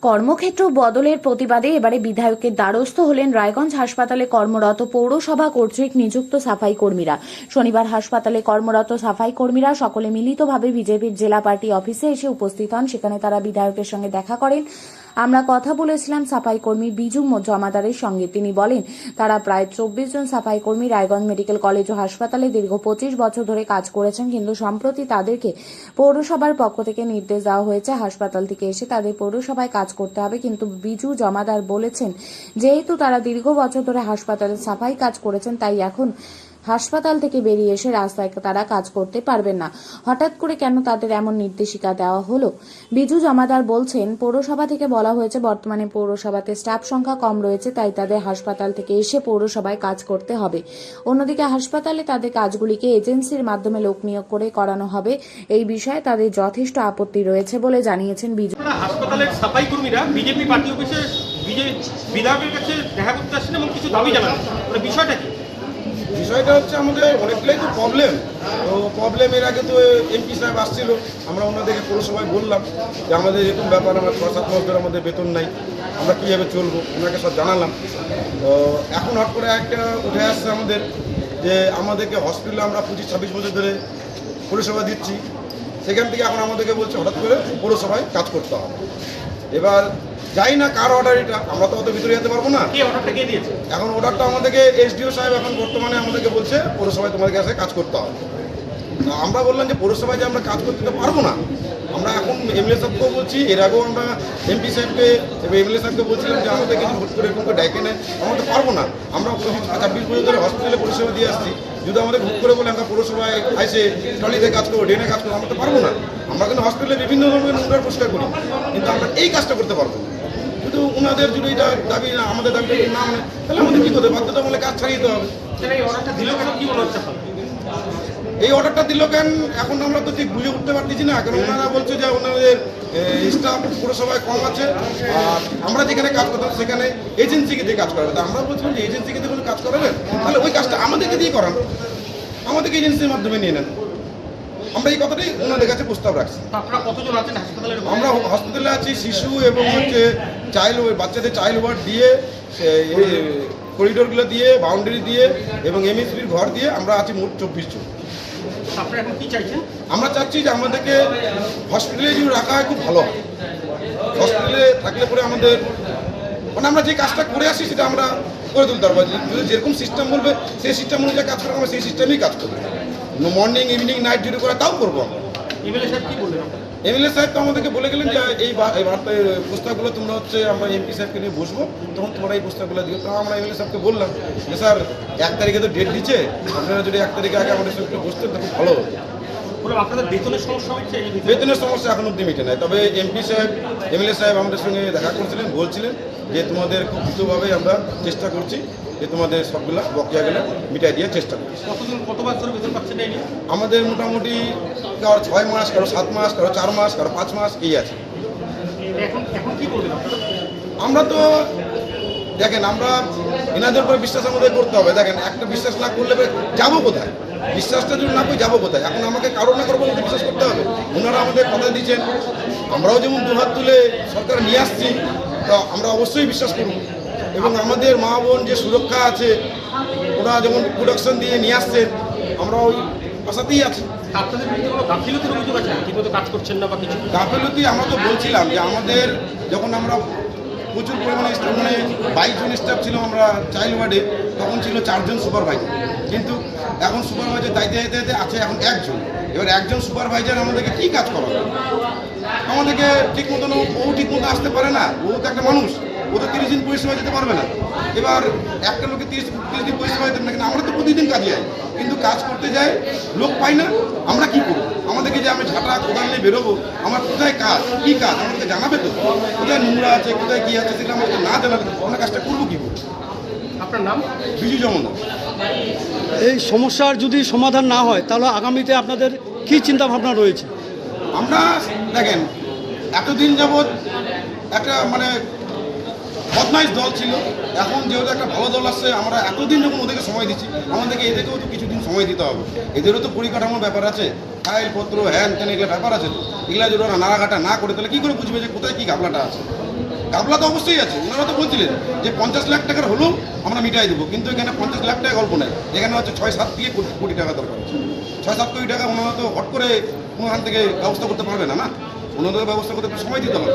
কর্মক্ষেত্র বদলের প্রতিবাদে এবারে বিধায়কের দ্বারস্থ হলেন রায়গঞ্জ হাসপাতালে কর্মরত পৌরসভা কর্তৃক নিযুক্ত সাফাই কর্মীরা। শনিবার হাসপাতালে কর্মরত সাফাই কর্মীরা সকলে মিলিতভাবে বিজেপির জেলা পার্টি অফিসে এসে উপস্থিত হন। সেখানে তারা বিধায়কের সঙ্গে দেখা করেন। আমরা কথা বলেছিলাম সাফাই কর্মী বিজু জমাদারের সঙ্গে। তিনি বলেন তারা প্রায় 24 জন সাফাই কর্মী রায়গঞ্জ মেডিকেল কলেজ ও হাসপাতালে দীর্ঘ 25 বছর ধরে কাজ করেছেন, কিন্তু সম্প্রতি তাদেরকে পৌরসভার পক্ষ থেকে নির্দেশ দেওয়া হয়েছে হাসপাতাল থেকে এসে তাদের পৌরসভায় কাজ করতে হবে। কিন্তু বিজু জমাদার বলেছেন যেহেতু তারা দীর্ঘ বছর ধরে হাসপাতালে সাফাই কাজ করেছেন, তাই এখন হাসপাতাল থেকে বেরিয়ে এসে রাস্তায় তারা কাজ করতে পারবেন না। হঠাৎ করে কেন তাদের এমন নির্দেশিকা দেওয়া হলো? বিজু জমাদার বলছেন পৌরসভা থেকে বলা হয়েছে বর্তমানে পৌরসভাতে স্টাফ সংখ্যা কম রয়েছে, তাই তাদের হাসপাতাল থেকে এসে পৌরসভায় কাজ করতে হবে। অন্যদিকে হাসপাতালে তাদের কাজগুলিকে এজেন্সির মাধ্যমে লোক নিয়োগ করে করানো হবে। এই বিষয়ে তাদের যথেষ্ট আপত্তি রয়েছে বলে জানিয়েছেন বিজু। হাসপাতালের সাফাই কর্মীরা বিজেপি পার্টি অফিসে বিধায়কের কাছে দেখা করতে আসছেন এবং কিছু দাবি জানান, বিষয়টা কি? বিষয়টা হচ্ছে আমাদের অনেকগুলোই তো প্রবলেম। তো প্রবলেমের আগে তো এমপি সাহেব আসছিল, আমরা ওনাদেরকে পৌরসভায় বললাম যে আমাদের এরকম ব্যাপার, আমরা 6-7 মাস ধরে আমাদের বেতন নাই, আমরা কীভাবে চলবো, ওনাকে সব জানালাম। তো এখন হট করে একটা উঠে আসছে আমাদের যে আমাদেরকে হসপিটালে আমরা 25-26 বছর ধরে পরিষেবা দিচ্ছি, সেখান থেকে এখন আমাদেরকে বলছে হঠাৎ করে পৌরসভায় কাজ করতে হবে। এবার যাই না কার অর্ডার এটা, আমরা তো অত ভিতরে যেতে পারবো না। এখন অর্ডারটা আমাদেরকে এসডিও সাহেব এখন বর্তমানে আমাদেরকে বলছে পৌরসভায় তোমাদের কাছে কাজ করতে হবে। আমরা বললাম যে পৌরসভায় যে আমরা কাজ করতে তো পারবো না। আমরা এখন এমএলএ সাহেবকেও বলছি, এর আগেও আমরা এমপি সাহেবকে এমএলএ সাহেবকে বলছিলাম যে আমাদের কিছু ভোট করে এরকম ডাইকে নেয়, আমরা তো পারবো না। আমরা 26 বছর ধরে হসপিটালে পরিষেবা দিয়ে আসছি, যদি আমাদের ভোট করে বলে আমরা পৌরসভায় আইসে ট্রলিতে কাজ করবো, ড্রেনে কাজ করবো, আমরা তো পারবো না। আমরা কিন্তু হসপিটালে বিভিন্ন ধরনের নোংরা পরিষ্কার করি, কিন্তু আমরা এই কাজটা করতে পারবো না। কিন্তু ওনাদের যদি এটা দাবি না, আমাদের দাবিটা না মানে, তাহলে আমাদের কী করতে বাধ্যতা বলে কাজ ছাড়িয়ে দিতে হবে। এই অর্ডারটা দিল কেন এখন আমরা তো ঠিক বুঝে উঠতে পারতেছি না, কারণ ওনারা বলছে যে ওনাদের স্টাফ পৌরসভায় কম আছে, আর আমরা যেখানে কাজ করতাম সেখানে এজেন্সিকে দিয়ে কাজ করাবে। তা আমরা বলছিলাম যে এজেন্সিকে দিয়ে কোনো কাজ করাবেন, তাহলে ওই কাজটা আমাদেরকে দিয়ে করান, আমাদেরকে এজেন্সির মাধ্যমে নিয়ে নেন। আমরা এই কথাটাই ওনাদের কাছে প্রস্তাব রাখছি। আমরা হসপিটালে আছি, শিশু এবং হচ্ছে বাচ্চাদের চাইল্ড ওয়ার্ড দিয়ে, করিডোরগুলো দিয়ে, বাউন্ডারি দিয়ে এবং এমএসপির ঘর দিয়ে আমরা আছি মোট 24 জন। আমরা চাচ্ছি যে আমাদেরকে হসপিটালে যদি রাখা হয় খুব ভালো হয়। হসপিটালে থাকলে পরে আমাদের মানে আমরা যে কাজটা করে আসি সেটা আমরা করে তুলতে পারবো। যদি যেরকম সিস্টেম বলবে সেই সিস্টেম অনুযায়ী কাজ করবো, আমরা সেই সিস্টেমেই কাজ করবো। মর্নিং ইভিনিং নাইট ডিউটি করে তাও করবো আমরা। এমএলএ সাহেব তো আমাদেরকে বলে গেলেন যে এই প্রস্তাবগুলো তোমরা হচ্ছে আমরা এমপি সাহেবকে নিয়ে বসবো, তখন তোমরা এই প্রস্তাবগুলো দিও। তো আমরা এমএলএ সাহেবকে বললাম যে স্যার 1 তারিখে তো ডেট দিচ্ছে, আপনারা যদি 1 তারিখে আগে আমাদের সঙ্গে বসতেন তো খুব ভালো হতো। বেতনের সমস্যা এখন অব্দি মিটে নাই, তবে এমপি সাহেব এমএলএ সাহেব আমাদের সঙ্গে দেখা করছিলেন, বলছিলেন যে তোমাদের খুব দ্রুতভাবে আমরা চেষ্টা করছি যে তোমাদের সবগুলা বকেয়াগুলো মিটাই দেওয়ার চেষ্টা করছি। আমাদের মোটামুটি কারো 6 মাস, কারো 7 মাস, কারো 4 মাস, কারো 5 মাস এই আছে। আমরা তো দেখেন, আমরা এনাদের উপরে বিশ্বাস আমাদের করতে হবে। দেখেন, একটা বিশ্বাস না করলে যাবো কোথায়? বিশ্বাসটা যদি না করি যাবো কোথায়? এখন আমাকে কারো না কারো মধ্যে বিশ্বাস করতে হবে। ওনারা আমাদের কথা দিচ্ছেন, আমরাও যেমন দুহাত তুলে সরকার নিয়ে আসছি, তো আমরা অবশ্যই বিশ্বাস করব। এবং আমাদের মা বোন যে সুরক্ষা আছে, ওরা যেমন প্রোডাকশন দিয়ে নিয়ে আসছেন, আমরা ওই আশাতেই আছি। গাফিলতি আমরা তো বলছিলাম যে আমাদের যখন আমরা প্রচুর পরিমাণে স্টাফ, মানে 22 জন স্টাফ ছিল আমরা চাইল্ড ওয়ার্ডে, তখন ছিল 4 জন সুপারভাইজার, কিন্তু এখন সুপারভাইজার দায়িত্বে আছে এখন 1 জন। এবার 1 জন সুপারভাইজার আমাদেরকে কী কাজ করাবে? আমাদেরকে ঠিক মতন ও ঠিক মতো আসতে পারে না, ও তো একটা মানুষ, ও তো 30 দিন পরিষেবা দিতে পারবে না। এবার একটা লোকে 30 দিন পরিষেবা দিতে না, কিন্তু আমরা তো প্রতিদিন কাজে যাই, কিন্তু কাজ করতে যাই লোক পাই না। আমরা কি করবো? আমাদেরকে যে আমি ঝাঁটা কোদাল নিয়ে বেরোবো, আমার কোথায় কাজ, কী কাজ আমাদেরকে জানাবে তো, কোথায় নোংরা আছে, কোথায় কী আছে, সেটা আমাদেরকে না জানাবে আমরা কাজটা করবো কী করে? আপনার নাম? বিজু জমাদার। এই সমস্যার যদি সমাধান না হয় তাহলে আগামীতে আপনাদের কী চিন্তাভাবনা রয়েছে? আমরা দেখেন, এতদিন যাবৎ একটা মানে বদমাইশ দল ছিল, এখন যেহেতু একটা ভালো দল আসছে, আমরা এতদিন যখন ওদেরকে সময় দিচ্ছি, আমাদেরকে এদেরকেও তো কিছুদিন সময় দিতে হবে। এদেরও তো পরিকাঠামোর ব্যাপার আছে, ফাইলপত্র হ্যান ত্যান এগুলো ব্যাপার আছে। তো এগুলা যদি ওরা নাড়াঘাটা না করে তাহলে কী করে বুঝবে যে কোথায় কী ঘাবলাটা আছে? গাবলা তো অবশ্যই আছে, ওনারা তো বলছিলেন যে 50 লাখ টাকার হলেও আমরা মিটাই দেবো, কিন্তু এখানে 50 লাখ টাকা গল্প নেই, এখানে হচ্ছে 6-7 দিয়ে কোটি টাকা দরকার আছে। 6-7 কোটি টাকা ওনারা তো হট করে ওখান থেকে ব্যবস্থা করতে পারবে না, না ওনাদের ব্যবস্থা করতে একটু সময় দিতে হবে।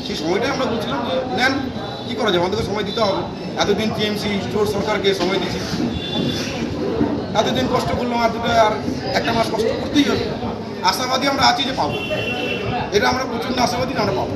সেই সময়টাই আমরা বলছিলাম যে নেন, কী করা যায়, আমাদেরকে সময় দিতে হবে। এতদিন টিএমসি জোর সরকারকে সময় দিয়েছি, এতদিন কষ্ট করলাম, আর দুটো আর একটা মাস কষ্ট করতেই হবে। আশাবাদী আমরা আছি যে পাবো, এটা আমরা প্রচণ্ড আশাবাদী আমরা পাবো।